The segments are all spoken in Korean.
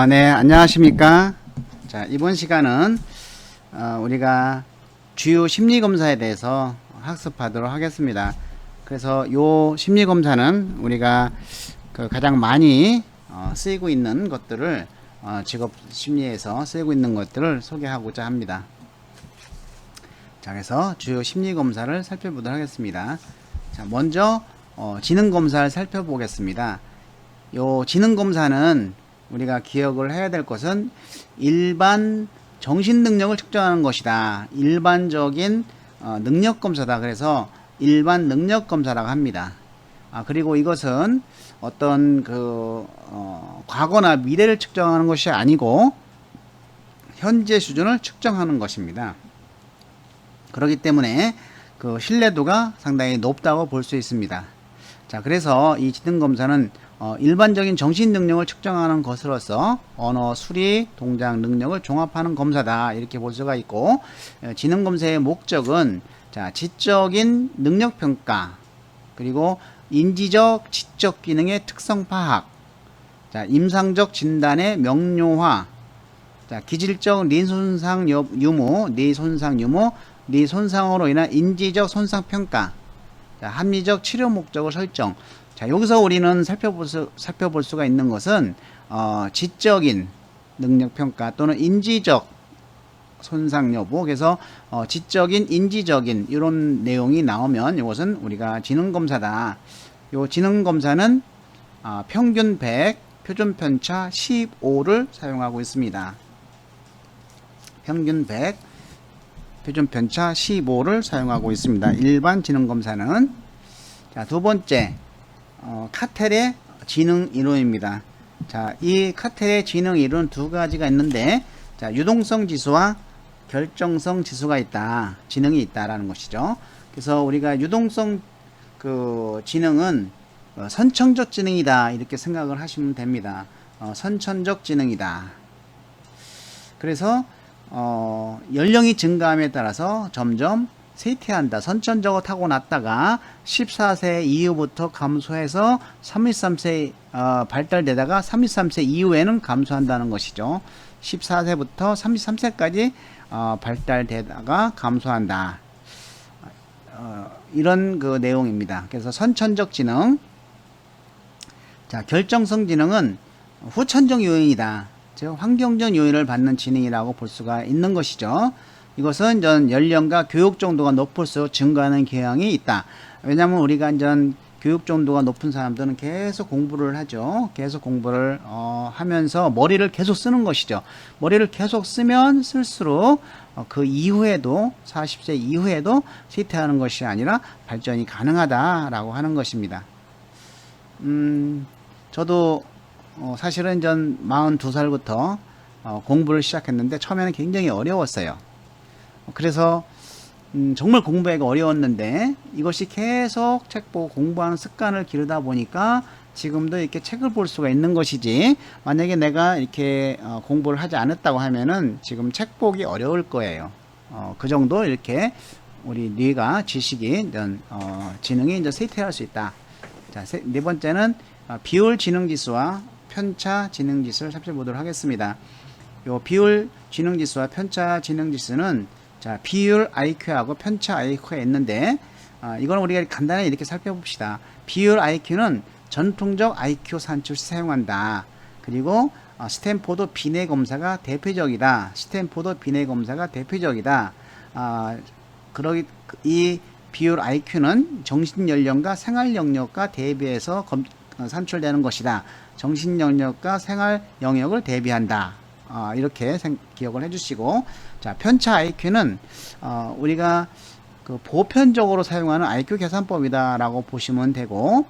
네, 안녕하십니까. 자, 이번 시간은 우리가 주요 심리검사에 대해서 학습하도록 하겠습니다. 그래서 요 심리검사는 우리가 가장 많이 쓰이고 있는 것들을 직업 심리에서 쓰이고 있는 것들을 소개하고자 합니다. 자, 그래서 주요 심리검사를 살펴보도록 하겠습니다. 자, 먼저 지능검사를 살펴보겠습니다. 요 지능검사는 우리가 기억을 해야 될 것은 일반 정신능력을 측정하는 것이다. 일반적인 능력검사다. 그래서 일반 능력검사라고 합니다. 그리고 이것은 어떤 과거나 미래를 측정하는 것이 아니고 현재 수준을 측정하는 것입니다. 그렇기 때문에 그 신뢰도가 상당히 높다고 볼 수 있습니다. 자, 그래서 이 지능검사는 일반적인 정신 능력을 측정하는 것으로서 언어, 수리, 동작 능력을 종합하는 검사다. 이렇게 볼 수가 있고, 지능검사의 목적은 자, 지적인 능력 평가, 그리고 인지적, 지적 기능의 특성 파악, 자, 임상적 진단의 명료화, 자, 기질적 뇌손상 유무, 뇌 손상으로 인한 인지적 손상 평가, 자, 합리적 치료 목적을 설정. 자, 여기서 우리는 살펴볼 수가 있는 것은 지적인 능력 평가 또는 인지적 손상 여부. 그래서 지적인, 인지적인 이런 내용이 나오면 이것은 우리가 지능 검사다. 요 지능 검사는 평균 100, 표준 편차 15를 사용하고 있습니다. 평균 100, 표준 편차 15를 사용하고 있습니다. 일반 지능 검사는. 자, 두 번째, 카텔의 지능 이론입니다. 자, 이 카텔의 지능 이론 두 가지가 있는데, 자, 유동성 지수와 결정성 지수가 있다. 지능이 있다라는 것이죠. 그래서 우리가 유동성 지능은 선천적 지능이다. 이렇게 생각을 하시면 됩니다. 선천적 지능이다. 그래서 연령이 증가함에 따라서 점점 쇠퇴한다. 선천적으로 타고났다가 14세 이후부터 감소해서 33세 발달되다가 33세 이후에는 감소한다는 것이죠. 14세부터 33세까지 발달되다가 감소한다. 이런 내용입니다. 그래서 선천적 지능. 자, 결정성 지능은 후천적 요인이다. 즉 환경적 요인을 받는 지능이라고 볼 수가 있는 것이죠. 이것은 연령과 교육 정도가 높을수록 증가하는 경향이 있다. 왜냐하면 우리가 교육 정도가 높은 사람들은 계속 공부를 하죠. 계속 공부를 하면서 머리를 계속 쓰는 것이죠. 머리를 계속 쓰면 쓸수록 그 이후에도 40세 이후에도 쇠퇴하는 것이 아니라 발전이 가능하다라고 하는 것입니다. 저도 사실은 42살부터 공부를 시작했는데 처음에는 굉장히 어려웠어요. 그래서 정말 공부하기가 어려웠는데 이것이 계속 책 보고 공부하는 습관을 기르다 보니까 지금도 이렇게 책을 볼 수가 있는 것이지, 만약에 내가 이렇게 공부를 하지 않았다고 하면은 지금 책 보기 어려울 거예요. 그 정도 이렇게 우리 뇌가 지식이 지능이 이제 쇠퇴할 수 있다. 자, 네 번째는 비율 지능 지수와 편차 지능 지수를 살펴보도록 하겠습니다. 요 비율 지능 지수와 편차 지능 지수는 자, 비율 IQ하고 편차 IQ가 있는데 이건 우리가 간단히 이렇게 살펴봅시다. 비율 IQ는 전통적 IQ 산출 시 사용한다. 그리고 스탠포드 비뇌 검사가 대표적이다. 스탠포드 비뇌 검사가 대표적이다. 이 비율 IQ는 정신 연령과 생활 영역과 대비해서 산출되는 것이다. 정신 영역과 생활 영역을 대비한다. 이렇게 기억을 해주시고, 자, 편차 IQ는 우리가 보편적으로 사용하는 IQ 계산법이다라고 보시면 되고,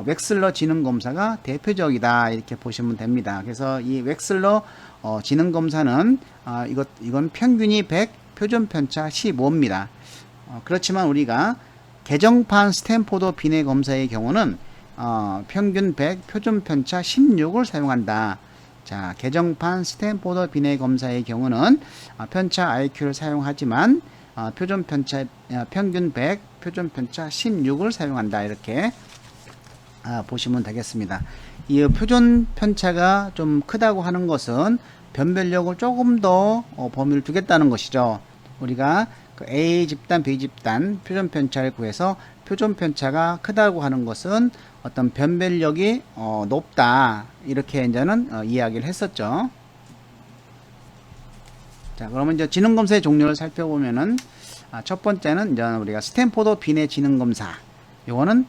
웩슬러 지능 검사가 대표적이다 이렇게 보시면 됩니다. 그래서 이 웩슬러 지능 검사는 이건 평균이 100, 표준 편차 15입니다. 그렇지만 우리가 개정판 스탠포드 비뇌 검사의 경우는 평균 100, 표준 편차 16을 사용한다. 자, 개정판 스탠포드 비뇌 검사의 경우는 편차 IQ를 사용하지만 평균 100, 표준 편차 16을 사용한다. 이렇게 보시면 되겠습니다. 이 표준 편차가 좀 크다고 하는 것은 변별력을 조금 더 범위를 두겠다는 것이죠. 우리가 그 A 집단, B 집단 표준 편차를 구해서 표준 편차가 크다고 하는 것은 어떤 변별력이 높다, 이렇게 이제는 이야기를 했었죠. 자, 그러면 이제 지능 검사의 종류를 살펴보면은 첫 번째는 이제 우리가 스탠포드 비례 지능 검사. 요거는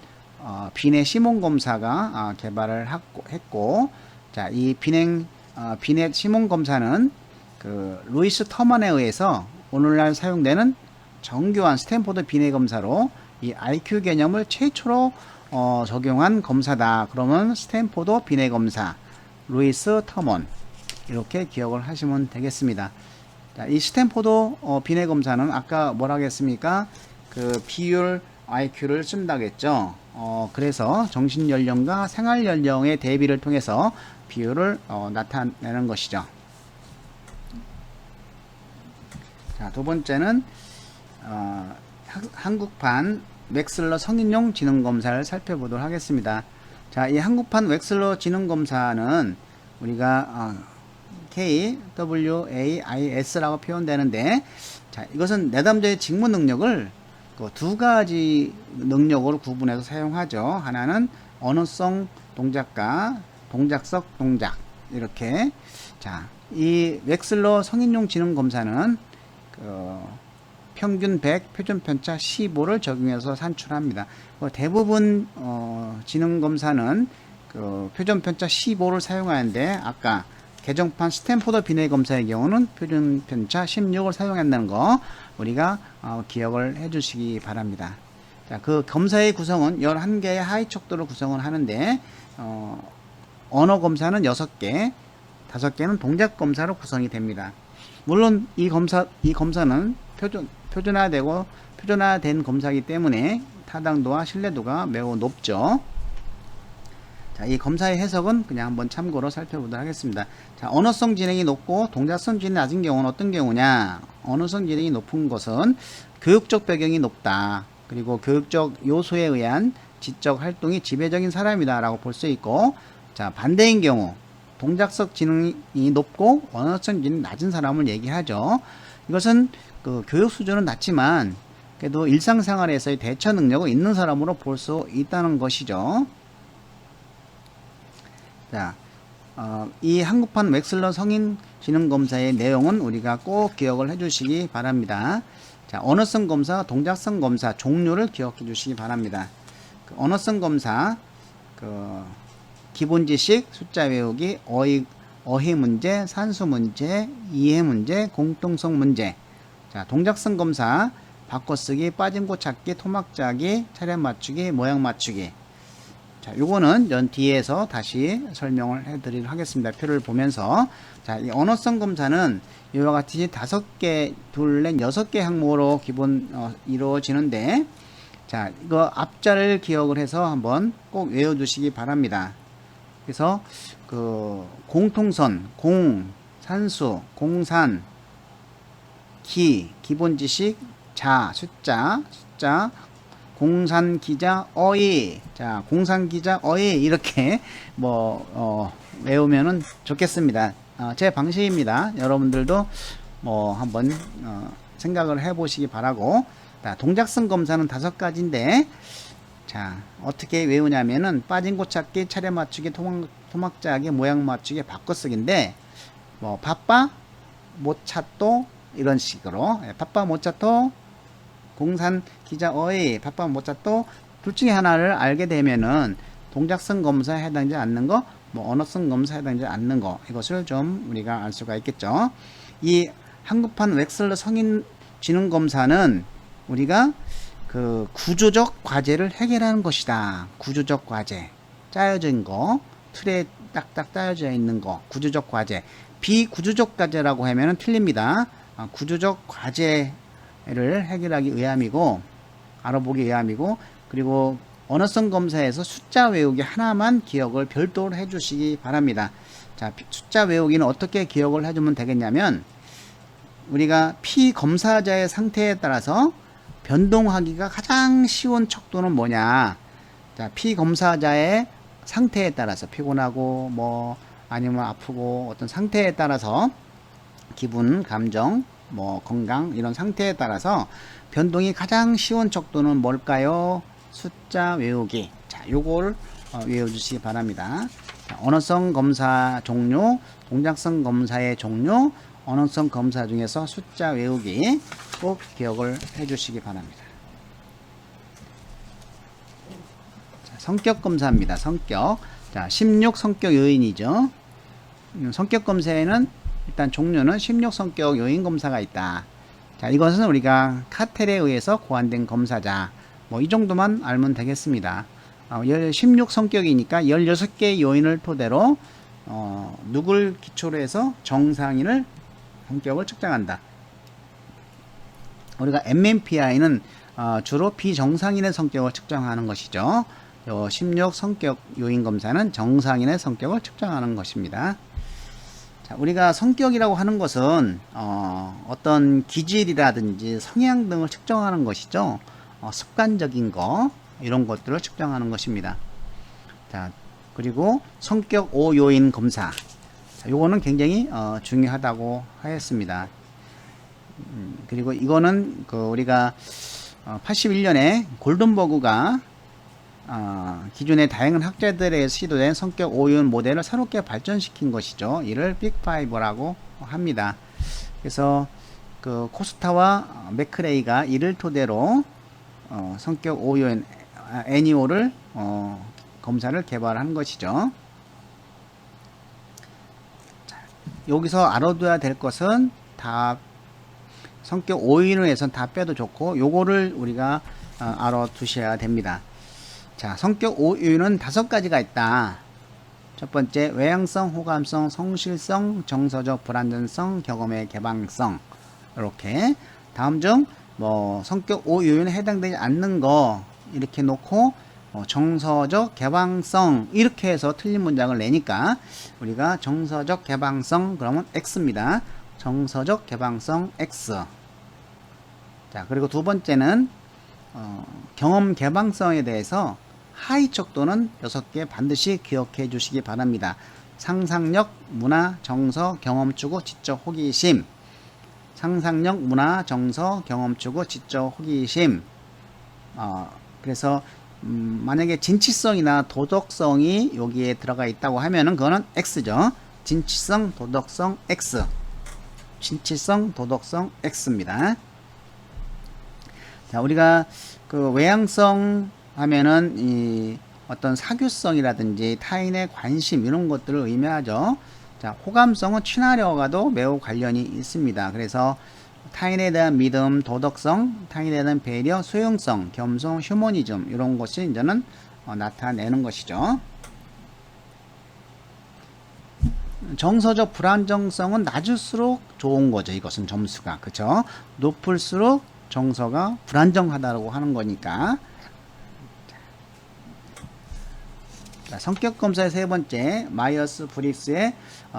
비례 시몬 검사가 개발을 했고, 자, 이 비례 시몬 검사는 그 루이스 터먼에 의해서 오늘날 사용되는 정교한 스탠포드 비례 검사로 이 IQ 개념을 최초로 적용한 검사다. 그러면 스탠포드 비례 검사, 루이스 터먼, 이렇게 기억을 하시면 되겠습니다. 자, 이 스탠포드 비례 검사는 아까 뭐라 했습니까? 그 비율 IQ를 쓴다겠죠. 그래서 정신 연령과 생활 연령의 대비를 통해서 비율을 나타내는 것이죠. 자, 두 번째는 한국판 웩슬러 성인용 지능 검사를 살펴보도록 하겠습니다. 자, 이 한국판 웩슬러 지능 검사는 우리가 KWAIS라고 표현되는데, 자, 이것은 내담자의 직무 능력을 두 가지 능력으로 구분해서 사용하죠. 하나는 언어성 동작과 동작성 동작, 이렇게. 자, 이 웩슬러 성인용 지능 검사는 평균 100, 표준 편차 15를 적용해서 산출합니다. 대부분 지능 검사는 표준 편차 15를 사용하는데, 아까 개정판 스탠포드 비례 검사의 경우는 표준 편차 16을 사용한다는 거 우리가 기억을 해 주시기 바랍니다. 자, 그 검사의 구성은 11개의 하위 척도로 구성을 하는데, 언어 검사는 6개, 5개는 동작 검사로 구성이 됩니다. 물론 이 검사는 표준화된 검사이기 때문에 타당도와 신뢰도가 매우 높죠. 자, 이 검사의 해석은 그냥 한번 참고로 살펴보도록 하겠습니다. 자, 언어성 지능이 높고 동작성 지능이 낮은 경우는 어떤 경우냐? 언어성 지능이 높은 것은 교육적 배경이 높다. 그리고 교육적 요소에 의한 지적 활동이 지배적인 사람이다 라고 볼 수 있고, 자, 반대인 경우 동작성 지능이 높고 언어성 지능이 낮은 사람을 얘기하죠. 이것은 그 교육 수준은 낮지만 그래도 일상생활에서의 대처 능력이 있는 사람으로 볼 수 있다는 것이죠. 자, 이 한국판 웩슬러 성인 지능 검사의 내용은 우리가 꼭 기억을 해 주시기 바랍니다. 자, 언어성 검사, 동작성 검사 종류를 기억해 주시기 바랍니다. 언어성 검사, 기본 지식, 숫자 외우기, 어휘 문제, 산수 문제, 이해 문제, 공통성 문제. 자, 동작성 검사, 바꿔쓰기, 빠진 곳 찾기, 토막 짜기, 차례 맞추기, 모양 맞추기. 자, 요거는 뒤에서 다시 설명을 해드리도록 하겠습니다. 표를 보면서. 자, 이 언어성 검사는 이와 같이 5개, 둘, 넷, 6개 항목으로 기본 이루어지는데, 자, 이거 앞자를 기억을 해서 한번 꼭 외워두시기 바랍니다. 그래서 공통선, 산수, 공산, 기본 지식, 숫자, 공산, 기자, 어휘. 자, 공산, 기자, 어휘. 이렇게 외우면은 좋겠습니다. 제 방식입니다. 여러분들도 한번 생각을 해 보시기 바라고. 자, 동작성 검사는 5가지인데, 자, 어떻게 외우냐면은 빠진 곳 찾기, 차례 맞추기, 토막 짜기, 모양 맞추기, 바꿔쓰기인데, 바빠, 못 찾도, 이런 식으로. 바빠, 못 찾도, 공산, 기자, 어휘, 바빠, 못 찾도, 둘 중에 하나를 알게 되면은 동작성 검사에 해당되지 않는 거, 언어성 검사에 해당되지 않는 거, 이것을 좀 우리가 알 수가 있겠죠. 이 한국판 웩슬러 성인 지능 검사는 우리가 구조적 과제를 해결하는 것이다. 구조적 과제. 짜여진 거, 틀에 딱딱 짜여져 있는 거, 구조적 과제. 비구조적 과제라고 하면은 틀립니다. 구조적 과제를 해결하기 위함이고, 알아보기 위함이고, 그리고 언어성 검사에서 숫자 외우기 하나만 기억을 별도로 해주시기 바랍니다. 자, 숫자 외우기는 어떻게 기억을 해주면 되겠냐면, 우리가 피검사자의 상태에 따라서 변동하기가 가장 쉬운 척도는 뭐냐? 자, 피검사자의 상태에 따라서 피곤하고 뭐 아니면 아프고 어떤 상태에 따라서 기분, 감정, 뭐 건강 이런 상태에 따라서 변동이 가장 쉬운 척도는 뭘까요? 숫자 외우기. 자, 요걸 외워주시기 바랍니다. 자, 언어성 검사 종류, 동작성 검사의 종류, 언어성 검사 중에서 숫자 외우기 꼭 기억을 해주시기 바랍니다. 자, 성격 검사입니다. 성격. 자, 16 성격 요인이죠. 성격 검사에는 일단 종류는 16 성격 요인 검사가 있다. 자, 이것은 우리가 카텔에 의해서 고안된 검사자. 뭐 이 정도만 알면 되겠습니다. 16 성격이니까 16개의 요인을 토대로 누굴 기초로 해서 정상인을 성격을 측정한다. 우리가 MMPI는 주로 비정상인의 성격을 측정하는 것이죠. 16 성격 요인 검사는 정상인의 성격을 측정하는 것입니다. 자, 우리가 성격이라고 하는 것은 어떤 기질이라든지 성향 등을 측정하는 것이죠. 습관적인 거 이런 것들을 측정하는 것입니다. 자, 그리고 성격 5요인 검사. 자, 요거는 굉장히 중요하다고 하였습니다. 그리고 이거는 우리가 81년에 골든버그가 기존의 다양한 학자들에 시도된 성격 5요인 모델을 새롭게 발전시킨 것이죠. 이를 빅5라고 합니다. 그래서 코스타와 맥크레이가 이를 토대로 성격 5요인 애니오를 검사를 개발한 것이죠. 자, 여기서 알아둬야 될 것은 다 성격 5요인을 해서는 다 빼도 좋고 요거를 우리가 알아두셔야 됩니다. 자, 성격 5요인은 5가지가 있다. 첫 번째, 외향성, 호감성, 성실성, 정서적 불안전성, 경험의 개방성. 이렇게 다음 중 성격 5요인에 해당되지 않는 거 이렇게 놓고 정서적 개방성 이렇게 해서 틀린 문장을 내니까 우리가 정서적 개방성 그러면 X입니다. 정서적 개방성 X. 자, 그리고 두 번째는 경험 개방성에 대해서 하위 척도는 6개 반드시 기억해 주시기 바랍니다. 상상력, 문화, 정서, 경험 추구, 지적 호기심. 상상력, 문화, 정서, 경험 추구, 지적 호기심. 그래서 만약에 진취성이나 도덕성이 여기에 들어가 있다고 하면은 그거는 X죠. 진취성, 도덕성 X. 진취성, 도덕성 X입니다. 자, 우리가 외향성 하면은 이 어떤 사교성이라든지 타인의 관심 이런 것들을 의미하죠. 자, 호감성은 친화력과도 매우 관련이 있습니다. 그래서 타인에 대한 믿음, 도덕성, 타인에 대한 배려, 수용성, 겸손, 휴머니즘 이런 것이 이제는 나타내는 것이죠. 정서적 불안정성은 낮을수록 좋은 거죠. 이것은 점수가 그쵸? 높을수록 정서가 불안정하다고 하는 거니까. 자, 성격 검사의 세 번째 마이어스 브릭스의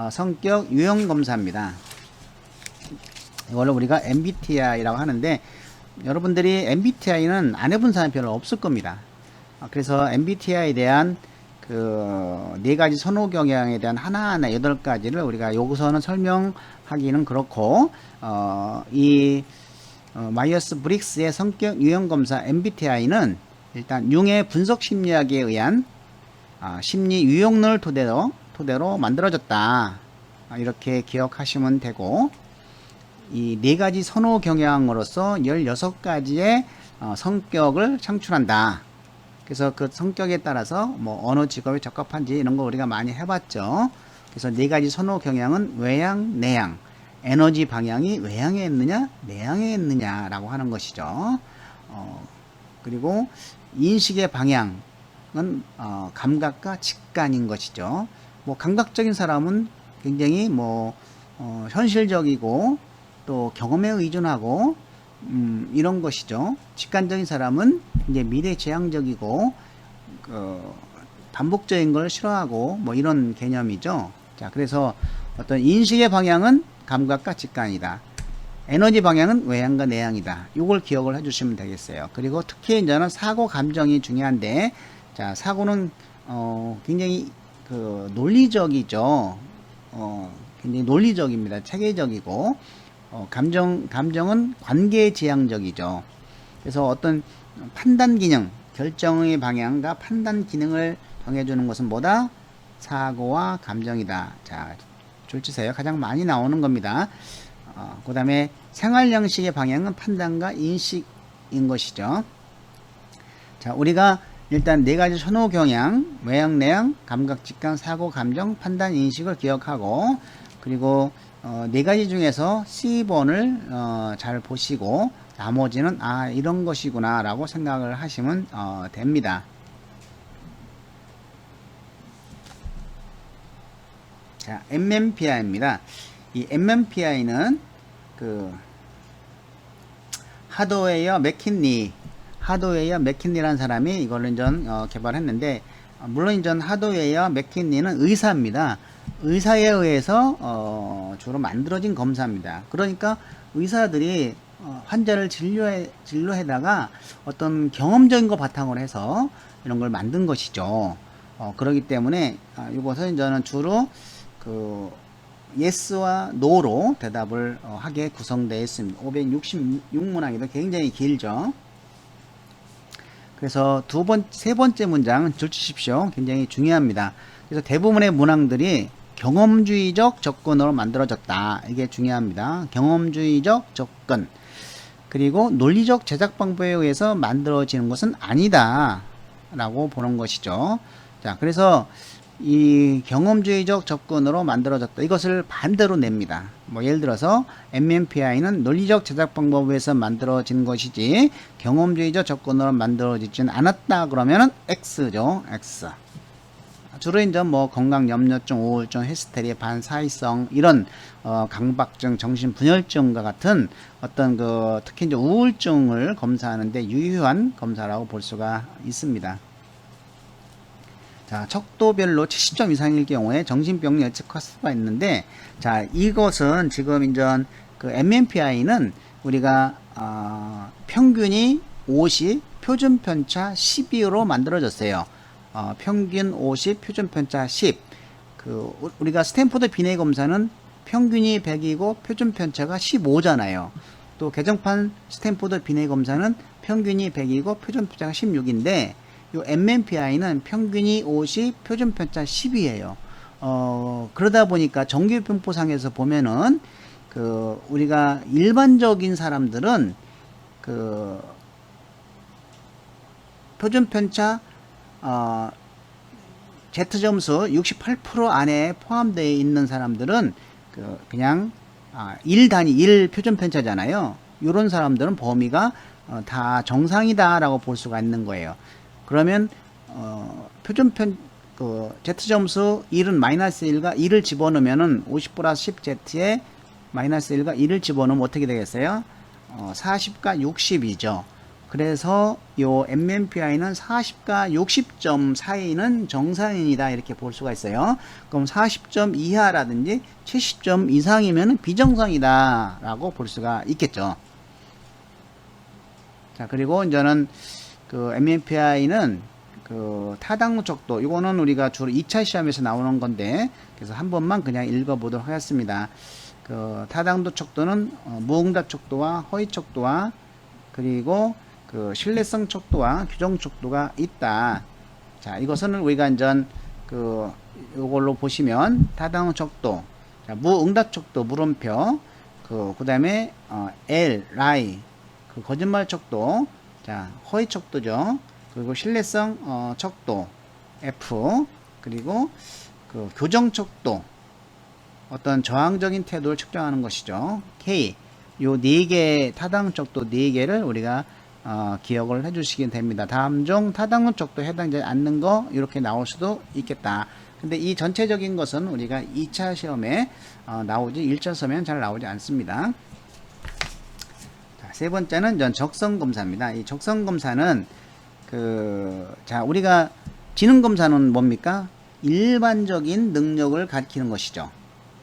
성격 유형 검사입니다. 이걸로 우리가 MBTI라고 하는데 여러분들이 MBTI는 안 해본 사람이 별로 없을 겁니다. 그래서 MBTI에 대한 네 가지 선호 경향에 대한 하나하나 8가지를 우리가 여기서는 설명하기는 그렇고 이 마이어스 브릭스의 성격 유형 검사 MBTI는 일단 융의 분석 심리학에 의한 심리 유형론을 토대로 만들어졌다. 이렇게 기억하시면 되고 이 4가지 선호 경향으로서 16가지의 성격을 창출한다. 그래서 그 성격에 따라서 어느 직업에 적합한지 이런 거 우리가 많이 해봤죠. 그래서 4가지 선호 경향은 외향, 내향, 에너지 방향이 외향에 있느냐, 내향에 있느냐라고 하는 것이죠. 그리고 인식의 방향은 감각과 직관인 것이죠. 감각적인 사람은 굉장히 현실적이고 또 경험에 의존하고 이런 것이죠. 직관적인 사람은 이제 미래지향적이고 반복적인 걸 싫어하고 이런 개념이죠. 자, 그래서 어떤 인식의 방향은 감각과 직관이다. 에너지 방향은 외향과 내향이다. 이걸 기억을 해주시면 되겠어요. 그리고 특히 이제는 사고 감정이 중요한데, 자, 사고는 굉장히 그 논리적이죠. 굉장히 논리적입니다. 체계적이고, 감정은 관계지향적이죠. 그래서 어떤 판단 기능, 결정의 방향과 판단 기능을 정해주는 것은 뭐다? 사고와 감정이다. 자, 줄치세요. 가장 많이 나오는 겁니다. 그 다음에 생활 양식의 방향은 판단과 인식인 것이죠. 자, 우리가 일단 네 가지 선호 경향, 외향, 내향, 감각, 직감, 사고, 감정, 판단, 인식을 기억하고, 그리고 네 가지 중에서 C번을 잘 보시고 나머지는 이런 것이구나 라고 생각을 하시면 됩니다. 자, MMPI입니다. 이 MMPI는 그 하드웨어 맥킨리라는 사람이 이걸 개발했는데, 물론 하드웨어 맥킨리는 의사입니다. 의사에 의해서 주로 만들어진 검사입니다. 그러니까 의사들이 환자를 진료에다가 어떤 경험적인 거 바탕으로 해서 이런 걸 만든 것이죠. 그렇기 때문에 이것은 저는 주로 그 예스와 노로 대답을 하게 구성되어 있습니다. 566문항이도 굉장히 길죠. 그래서 세 번째 문장은 줄치십시오. 굉장히 중요합니다. 그래서 대부분의 문항들이 경험주의적 접근으로 만들어졌다. 이게 중요합니다. 경험주의적 접근. 그리고 논리적 제작 방법에 의해서 만들어지는 것은 아니다. 라고 보는 것이죠. 자, 그래서 이 경험주의적 접근으로 만들어졌다. 이것을 반대로 냅니다. 예를 들어서 MMPI는 논리적 제작 방법에 의해서 만들어진 것이지 경험주의적 접근으로 만들어지진 않았다. 그러면은 X죠. X. 주로 건강 염려증, 우울증, 히스테리, 반사회성 이런 강박증, 정신분열증과 같은 어떤 특히 우울증을 검사하는데 유효한 검사라고 볼 수가 있습니다. 자, 척도별로 70점 이상일 경우에 정신병 예측 코스가 있는데, 자, 이것은 지금 그 MMPI는 우리가 평균이 50, 표준 편차 12로 만들어졌어요. 평균 50, 표준 편차 10. 우리가 스탠포드 비뇌 검사는 평균이 100이고 표준 편차가 15잖아요. 또 개정판 스탠포드 비뇌 검사는 평균이 100이고 표준 편차가 16인데, 요 MMPI는 평균이 50, 표준 편차 10이에요. 그러다 보니까 정규분포상에서 보면은 우리가 일반적인 사람들은 표준 편차 Z점수 68% 안에 포함되어 있는 사람들은 그냥 1 표준 편차잖아요. 이런 사람들은 범위가 다 정상이다 라고 볼 수가 있는 거예요. 그러면 Z점수 1은 마이너스 1과 2를 집어넣으면은 50 플러스 10Z에 마이너스 1과 2를 집어넣으면 어떻게 되겠어요? 40과 60이죠. 그래서 요 MMPI는 40과 60점 사이는 정상인이다 이렇게 볼 수가 있어요. 그럼 40점 이하라든지 70점 이상이면 비정상이다 라고 볼 수가 있겠죠. 자, 그리고 이제는 MMPI는 타당무 척도, 이거는 우리가 주로 2차 시험에서 나오는 건데, 그래서 한 번만 그냥 읽어보도록 하겠습니다. 타당도 척도는 무응답 척도와 허위 척도와 그리고 신뢰성 척도와 규정 척도가 있다. 자, 이것은 우리가 요걸로 보시면 타당무 척도, 자, 무응답 척도 물음표, 그 다음에 L, 라이, 거짓말 척도, 자, 허위 척도죠. 그리고 신뢰성 척도 F, 그리고 교정 척도, 어떤 저항적인 태도를 측정하는 것이죠. K. 요 4개 타당 척도 4개를 우리가 기억을 해 주시면 됩니다. 다음 중 타당 척도 해당되지 않는 거 이렇게 나올 수도 있겠다. 근데 이 전체적인 것은 우리가 2차 시험에 나오지 1차 시험에는 잘 나오지 않습니다. 세 번째는 적성 검사입니다. 이 적성 검사는 자, 우리가 지능 검사는 뭡니까? 일반적인 능력을 가리키는 것이죠.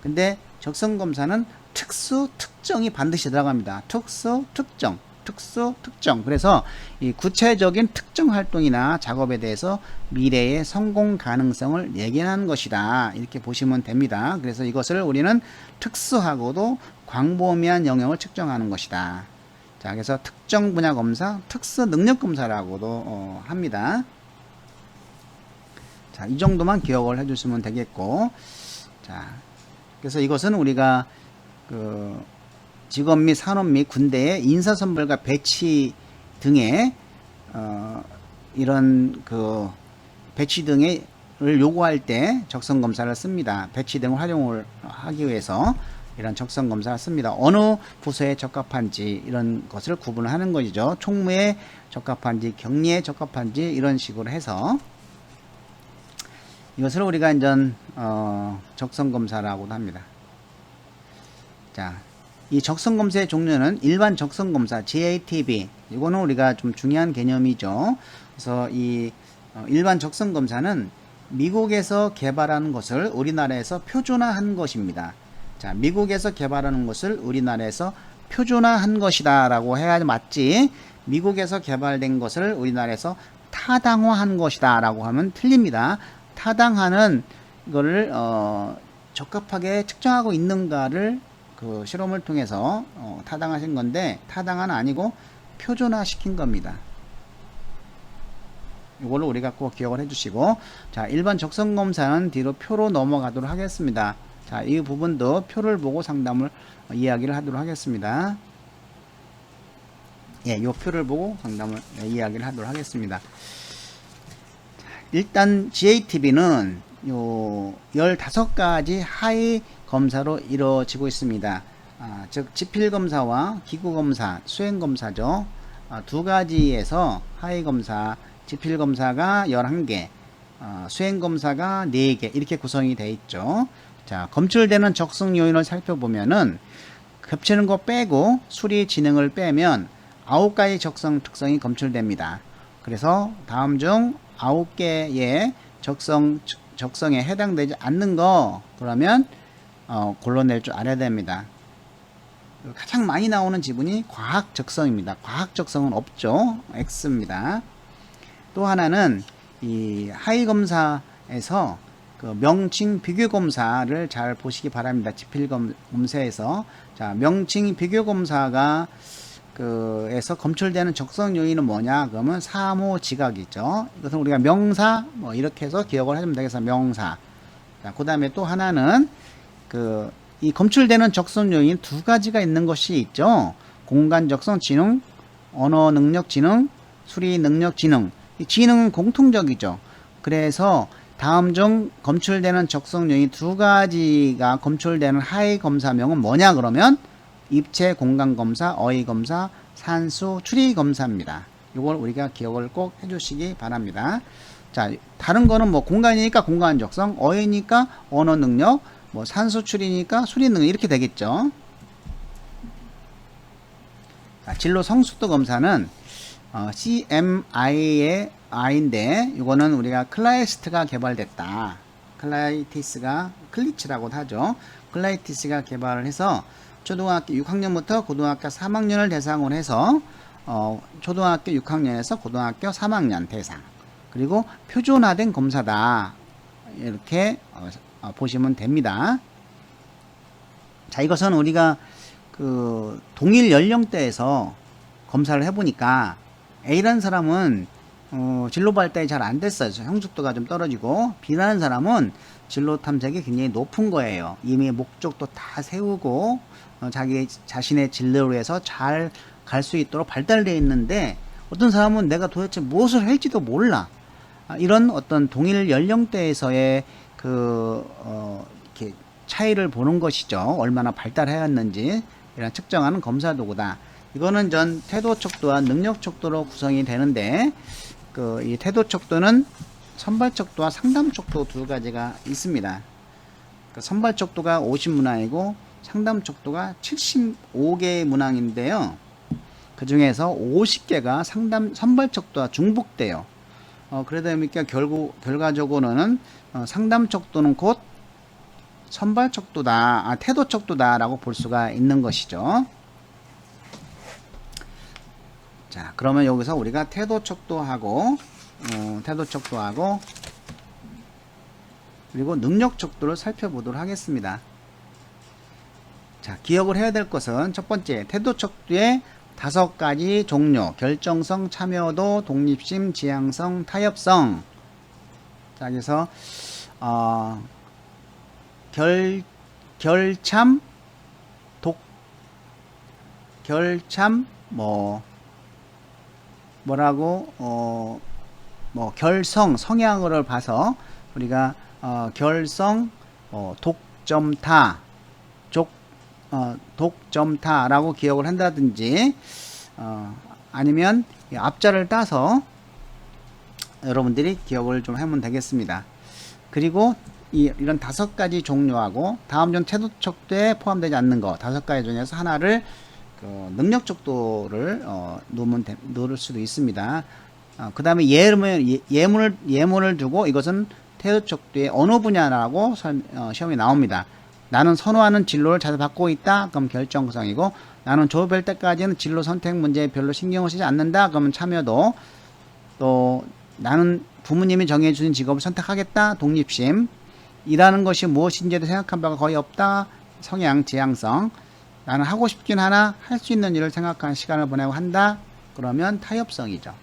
근데 적성 검사는 특수 특정이 반드시 들어갑니다. 특수 특정. 특수, 특정. 그래서 이 구체적인 특정 활동이나 작업에 대해서 미래의 성공 가능성을 예견하는 것이다. 이렇게 보시면 됩니다. 그래서 이것을 우리는 특수하고도 광범위한 영역을 측정하는 것이다. 자, 그래서 특정 분야 검사, 특수 능력 검사라고도 합니다. 자, 이 정도만 기억을 해주시면 되겠고, 자, 그래서 이것은 우리가 그 직업 및 산업 및 군대의 인사선별과 배치 등의 이런 그 배치 등을 요구할 때 적성 검사를 씁니다. 배치 등을 활용을 하기 위해서 이런 적성 검사를 씁니다. 어느 부서에 적합한지 이런 것을 구분하는 것이죠. 총무에 적합한지 격리에 적합한지 이런 식으로 해서 이것을 우리가 이제 적성 검사라고도 합니다. 자, 이 적성 검사의 종류는 일반 적성 검사 JATB, 이거는 우리가 좀 중요한 개념이죠. 그래서 이 일반 적성 검사는 미국에서 개발하는 것을 우리나라에서 표준화한 것입니다. 자, 미국에서 개발하는 것을 우리나라에서 표준화한 것이다 라고 해야 맞지, 미국에서 개발된 것을 우리나라에서 타당화한 것이다 라고 하면 틀립니다. 타당화는 이거를 적합하게 측정하고 있는가를 그 실험을 통해서 타당하신 건데, 타당화는 아니고 표준화 시킨 겁니다. 이걸로 우리가 꼭 기억을 해주시고, 자, 일반 적성 검사는 뒤로 표로 넘어가도록 하겠습니다. 자, 이 부분도 표를 보고 상담을 이야기를 하도록 하겠습니다. 예, 요 표를 보고 상담을 이야기를 하도록 하겠습니다. 일단 GATB는 요 15가지 하위 검사로 이루어지고 있습니다. 즉 지필검사와 기구검사, 수행검사죠. 두 가지에서 하위검사, 지필검사가 11개, 수행검사가 4개 이렇게 구성이 되어 있죠. 자, 검출되는 적성 요인을 살펴보면은 겹치는 거 빼고 수리 진행을 빼면 9가지 적성 특성이 검출됩니다. 그래서 다음 중 9개의 적성에 해당되지 않는 거, 그러면 골라낼 줄 알아야 됩니다. 가장 많이 나오는 지분이 과학 적성입니다. 과학 적성은 없죠. X입니다. 또 하나는 이 하위 검사에서 그 명칭 비교 검사를 잘 보시기 바랍니다. 지필 검사에서, 자, 명칭 비교 검사가 에서 검출되는 적성 요인은 뭐냐? 그러면 사무 지각이죠. 이것은 우리가 명사 뭐 이렇게 해서 기억을 해주면 되겠어. 명사. 자, 그 다음에 또 하나는 이 검출되는 적성 요인 두 가지가 있는 것이 있죠. 공간 적성 지능, 언어 능력 지능, 수리 능력 지능. 이 지능은 공통적이죠. 그래서 다음 중 검출되는 적성 요인 두 가지가 검출되는 하위 검사명은 뭐냐? 그러면 입체 공간 검사, 어휘 검사, 산수 추리 검사입니다. 이걸 우리가 기억을 꼭 해주시기 바랍니다. 자, 다른 거는 뭐 공간이니까 공간 적성, 어휘니까 언어 능력, 뭐 산수 추리니까 수리 능력 이렇게 되겠죠. 자, 진로 성숙도 검사는 CMI의 I인데 이거는 우리가 클라이스트가 개발됐다. 클리치라고도 하죠. 클라이티스가 개발을 해서 초등학교 6학년부터 고등학교 3학년을 대상으로 해서 초등학교 6학년에서 고등학교 3학년 대상, 그리고 표준화된 검사다 이렇게 보시면 됩니다. 자, 이것은 우리가 그 동일 연령대에서 검사를 해보니까 A라는 사람은 진로 발달이 잘 안 됐어요. 성숙도가 좀 떨어지고, B라는 사람은 진로 탐색이 굉장히 높은 거예요. 이미 목적도 다 세우고 자기 자신의 진로로 해서 잘 갈 수 있도록 발달되어 있는데, 어떤 사람은 내가 도대체 무엇을 할지도 몰라. 이런 어떤 동일 연령대에서의 이렇게 차이를 보는 것이죠. 얼마나 발달하였는지 이런 측정하는 검사 도구다. 이거는 전 태도 척도와 능력 척도로 구성이 되는데, 이 태도 척도는 선발 척도와 상담 척도 두 가지가 있습니다. 선발 척도가 50문항이고 상담 척도가 75개의 문항인데요. 그 중에서 50개가 선발 척도와 중복돼요. 그러다 보니까 결과적으로는 상담 척도는 곧 선발 척도다, 태도 척도다 라고 볼 수가 있는 것이죠. 자, 그러면 여기서 우리가 태도 척도하고 그리고 능력 척도를 살펴보도록 하겠습니다. 자, 기억을 해야 될 것은 첫 번째, 태도 척도의 5가지 종류: 결정성, 참여도, 독립심, 지향성, 타협성. 자, 그래서 결참, 결성, 성향을 봐서 우리가 결성, 독점타, 독점타라고 기억을 한다든지, 아니면 앞자를 따서 여러분들이 기억을 좀 하면 되겠습니다. 그리고 이런 5가지 종류하고 다음 중 태도 척도에 포함되지 않는 거 5가지 중에서 하나를 능력 척도를 넣을 수도 있습니다. 그 다음에 예문을 두고 이것은 태도 척도의 어느 분야라고 시험에 나옵니다. 나는 선호하는 진로를 자주 받고 있다. 그럼 결정성이고, 나는 졸업할 때까지는 진로 선택 문제에 별로 신경을 쓰지 않는다. 그러면 참여도. 또 나는 부모님이 정해주신 직업을 선택하겠다. 독립심. 일하는 것이 무엇인지도 생각한 바가 거의 없다. 성향, 지향성. 나는 하고 싶긴 하나 할 수 있는 일을 생각하는 시간을 보내고 한다. 그러면 타협성이죠.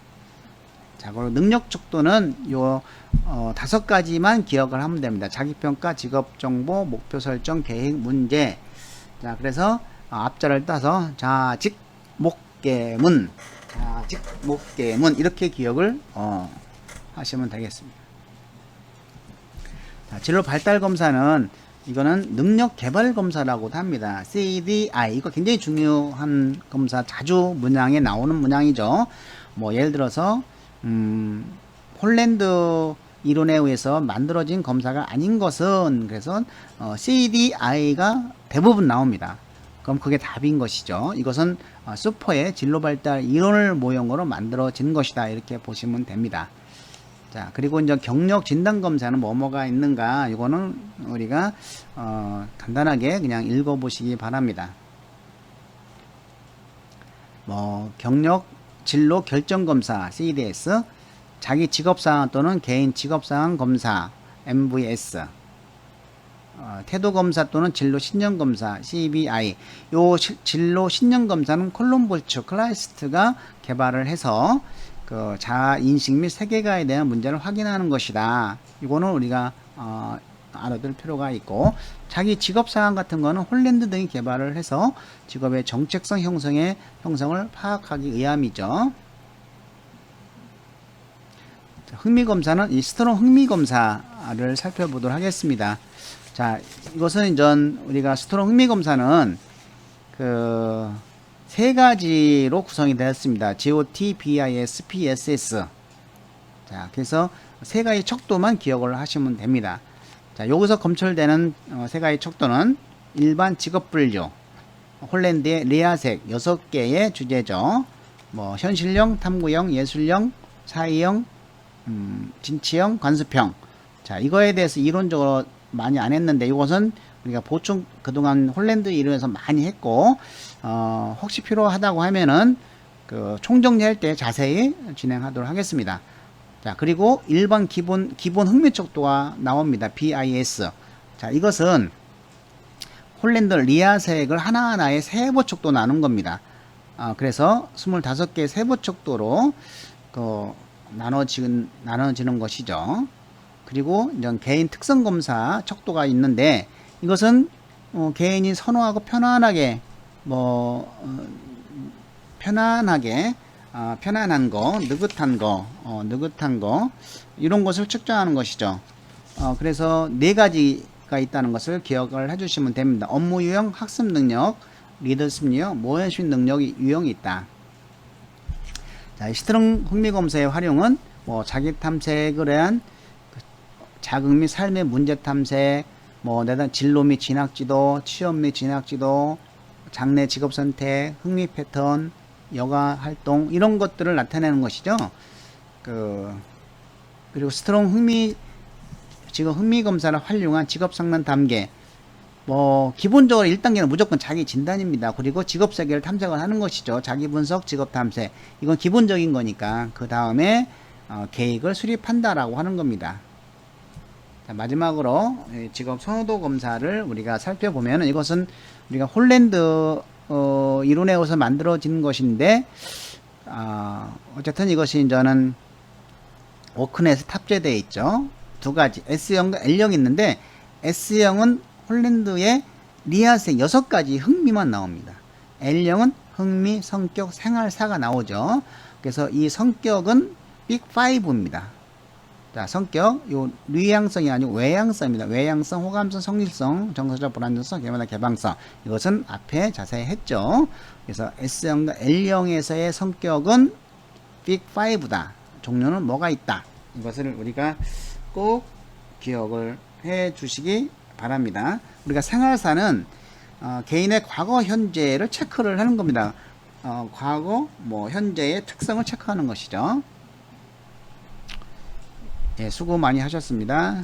자, 그리고 능력 척도는 요 5가지만 기억을 하면 됩니다. 자기평가, 직업정보, 목표 설정, 계획, 문제. 자, 그래서 앞자를 따서 자직, 목계문, 자직, 목계문 이렇게 기억을 하시면 되겠습니다. 자, 진로 발달 검사는 이거는 능력 개발 검사라고도 합니다. CDI, 이거 굉장히 중요한 검사, 자주 문항에 나오는 문항이죠. 뭐 예를 들어서 홀랜드 이론에 의해서 만들어진 검사가 아닌 것은, 그래서 CDI가 대부분 나옵니다. 그럼 그게 답인 것이죠. 이것은 슈퍼의 진로 발달 이론을 모형으로 만들어진 것이다, 이렇게 보시면 됩니다. 자, 그리고 이제 경력 진단 검사는 뭐가 있는가, 이거는 우리가 간단하게 그냥 읽어보시기 바랍니다. 뭐 경력 진로 결정 검사 CDS, 자기 직업상황 또는 개인 직업상황 검사 MVS, 태도 검사 또는 진로 신념 검사 CBI. 요 진로 신념 검사는 콜롬볼츠 클라이스트가 개발을 해서 그 자아 인식 및 세계관에 대한 문제를 확인하는 것이다. 이거는 우리가 알아둘 필요가 있고, 자기 직업 상황 같은 거는 홀랜드 등이 개발을 해서 직업의 정체성 형성을 파악하기 위함이죠. 흥미검사는 이 스트롱 흥미검사를 살펴보도록 하겠습니다. 자, 이것은 이제 우리가 스트롱 흥미검사는 그 3가지로 구성이 되었습니다. GOT, BIS, PSS. 자, 그래서 3가지 척도만 기억을 하시면 됩니다. 자, 여기서 검출되는 3가지 척도는 일반 직업 분류, 홀랜드의 레아색 6개의 주제죠. 뭐 현실형, 탐구형, 예술형, 사회형, 진취형, 관습형. 자, 이거에 대해서 이론적으로 많이 안 했는데, 이것은 우리가 보충 그동안 홀랜드 이론에서 많이 했고, 혹시 필요하다고 하면은 그 총정리할 때 자세히 진행하도록 하겠습니다. 자, 그리고 일반 기본 흥미 척도가 나옵니다. BIS. 자, 이것은 홀랜드 리아색을 하나하나의 세부 척도 나눈 겁니다. 그래서 25개의 세부 척도로 나눠지는 것이죠. 그리고 이제 개인 특성 검사 척도가 있는데, 이것은 개인이 선호하고 편안하게 편안한 거, 느긋한 거, 이런 것을 측정하는 것이죠. 그래서 4가지가 있다는 것을 기억을 해주시면 됩니다. 업무 유형, 학습 능력, 리더십 능력, 모현심 능력 유형이 있다. 자, 스트롱 흥미검사의 활용은 자기 탐색을 위한 자극 및 삶의 문제 탐색, 내단 진로 및 진학지도, 취업 및 진학지도, 장래 직업 선택, 흥미 패턴, 여가 활동, 이런 것들을 나타내는 것이죠. 그리고 스트롱 흥미 검사를 활용한 직업 상담 단계. 뭐 기본적으로 1단계는 무조건 자기 진단입니다. 그리고 직업 세계를 탐색을 하는 것이죠. 자기 분석, 직업 탐색. 이건 기본적인 거니까 그 다음에 계획을 수립한다라고 하는 겁니다. 자, 마지막으로 직업 선호도 검사를 우리가 살펴보면 이것은 우리가 홀랜드 이론에 의해서 만들어진 것인데 어쨌든 이것이 저는 워크넷에 탑재되어 있죠. 두 가지 S형과 L형이 있는데 S형은 홀랜드의 리아생 6가지 흥미만 나옵니다. L형은 흥미, 성격, 생활사가 나오죠. 그래서 이 성격은 빅5입니다. 자, 성격, 요 뉘앙성이 아니고 외향성입니다. 외향성, 호감성, 성실성, 정서적 불안정성, 개만한 개방성. 이것은 앞에 자세히 했죠. 그래서 S형과 L형에서의 성격은 빅5다. 종류는 뭐가 있다. 이것을 우리가 꼭 기억을 해 주시기 바랍니다. 우리가 생활사는 개인의 과거, 현재를 체크를 하는 겁니다. 과거, 현재의 특성을 체크하는 것이죠. 예, 수고 많이 하셨습니다.